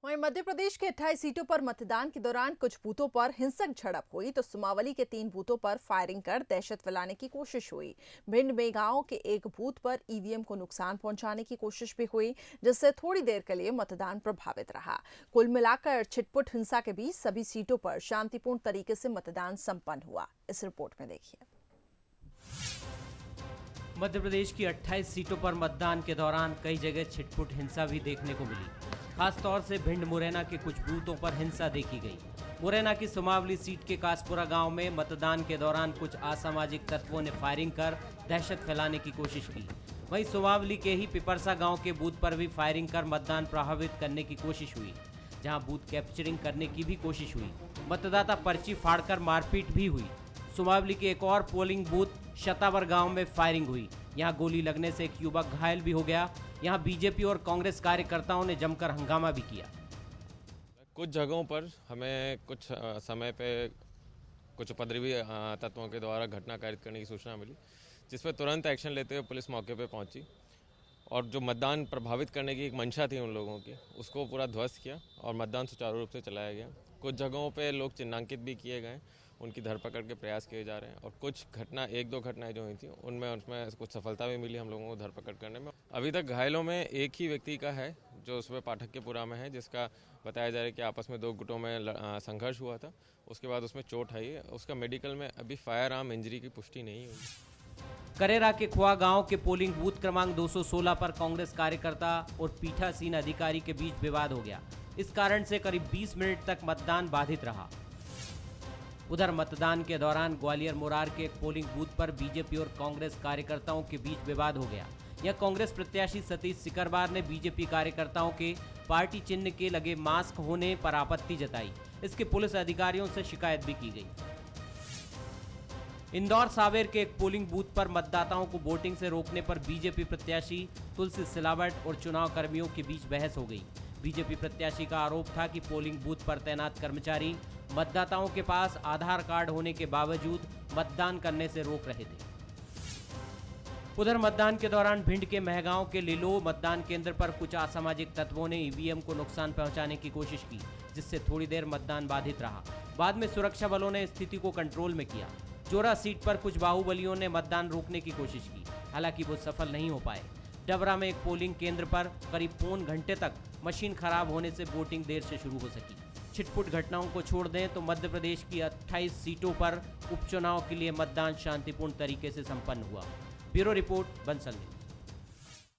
वहीं मध्य प्रदेश के 28 सीटों पर मतदान के दौरान कुछ बूथों पर हिंसक झड़प हुई तो सुमावली के 3 बूथों पर फायरिंग कर दहशत फैलाने की कोशिश हुई। भिंड में गांव के एक बूथ पर ईवीएम को नुकसान पहुंचाने की कोशिश भी हुई, जिससे थोड़ी देर के लिए मतदान प्रभावित रहा। कुल मिलाकर छिटपुट हिंसा के बीच सभी सीटों पर शांतिपूर्ण तरीके से मतदान संपन्न हुआ। इस रिपोर्ट में देखिए। मध्य प्रदेश की 28 सीटों पर मतदान के दौरान कई जगह छिटपुट हिंसा भी देखने को मिली। खासतौर से भिंड मुरैना के कुछ बूथों पर हिंसा देखी गई। मुरैना की सुमावली सीट के कासपुरा गांव में मतदान के दौरान कुछ असामाजिक तत्वों ने फायरिंग कर दहशत फैलाने की कोशिश की। वहीं सुमावली के ही पिपरसा गांव के बूथ पर भी फायरिंग कर मतदान प्रभावित करने की कोशिश हुई, जहां बूथ कैप्चरिंग करने की भी कोशिश हुई। मतदाता पर्ची फाड़कर मारपीट भी हुई। सुमावली के एक और पोलिंग बूथ शतावर गांव में फायरिंग हुई। यहां गोली लगने से एक युवक घायल भी हो गया। यहां बीजेपी और कांग्रेस कार्यकर्ताओं ने जमकर हंगामा भी किया। कुछ जगहों पर हमें कुछ समय पे कुछ उपद्रवी तत्वों के द्वारा घटना कारित करने की सूचना मिली, जिस पर तुरंत एक्शन लेते हुए पुलिस मौके पे पहुंची और जो मतदान प्रभावित करने की एक मंशा थी उन लोगों की, उसको पूरा ध्वस्त किया और मतदान सुचारू रूप से चलाया गया। कुछ जगहों पे लोग चिन्हांकित भी किए गए, उनकी धरपकड़ के प्रयास किए जा रहे हैं और कुछ एक दो घटनाएं जो हुई थी उसमें कुछ सफलता भी मिली हम लोगों को धरपकड़ करने में। अभी तक घायलों में एक ही व्यक्ति का है जो सुबह पाठकपुरा में है, जिसका बताया जा रहा है कि आपस में दो गुटों में संघर्ष हुआ था, उसके बाद उसमें चोट आई है। उसका मेडिकल में अभी फायर आर्म इंजरी की पुष्टि नहीं हुई। करेरा के खुआ गांव के पोलिंग बूथ क्रमांक 216 पर कांग्रेस कार्यकर्ता और पीठासीन अधिकारी के बीच विवाद हो गया। इस कारण से करीब 20 मिनट तक मतदान बाधित रहा। उधर मतदान के दौरान ग्वालियर मुरार के एक पोलिंग बूथ पर बीजेपी और कांग्रेस कार्यकर्ताओं के बीच विवाद हो गया। यह कांग्रेस प्रत्याशी सतीश सिकरवार ने बीजेपी कार्यकर्ताओं के पार्टी चिन्ह के लगे मास्क होने पर आपत्ति जताई। इसकी पुलिस अधिकारियों से शिकायत भी की गई। इंदौर सावेर के एक पोलिंग बूथ पर मतदाताओं को वोटिंग से रोकने पर बीजेपी प्रत्याशी तुलसी सिलावट और चुनाव कर्मियों के बीच बहस हो गई। बीजेपी प्रत्याशी का आरोप था कि पोलिंग बूथ पर तैनात कर्मचारी मतदाताओं के पास आधार कार्ड होने के बावजूद मतदान करने से रोक रहे थे। उधर मतदान के दौरान भिंड के महगांव के लिलो मतदान केंद्र पर कुछ असामाजिक तत्वों ने ईवीएम को नुकसान पहुंचाने की कोशिश की, जिससे थोड़ी देर मतदान बाधित रहा। बाद में सुरक्षा बलों ने स्थिति को कंट्रोल में किया। चोरा सीट पर कुछ बाहुबलियों ने मतदान रोकने की कोशिश की, हालांकि वो सफल नहीं हो पाए। डबरा में एक पोलिंग केंद्र पर करीब पौन घंटे तक मशीन खराब होने से वोटिंग देर से शुरू हो सकी। छिटपुट घटनाओं को छोड़ दें तो मध्य प्रदेश की 28 सीटों पर उपचुनाव के लिए मतदान शांतिपूर्ण तरीके से संपन्न हुआ। Bureau report, Bansal news.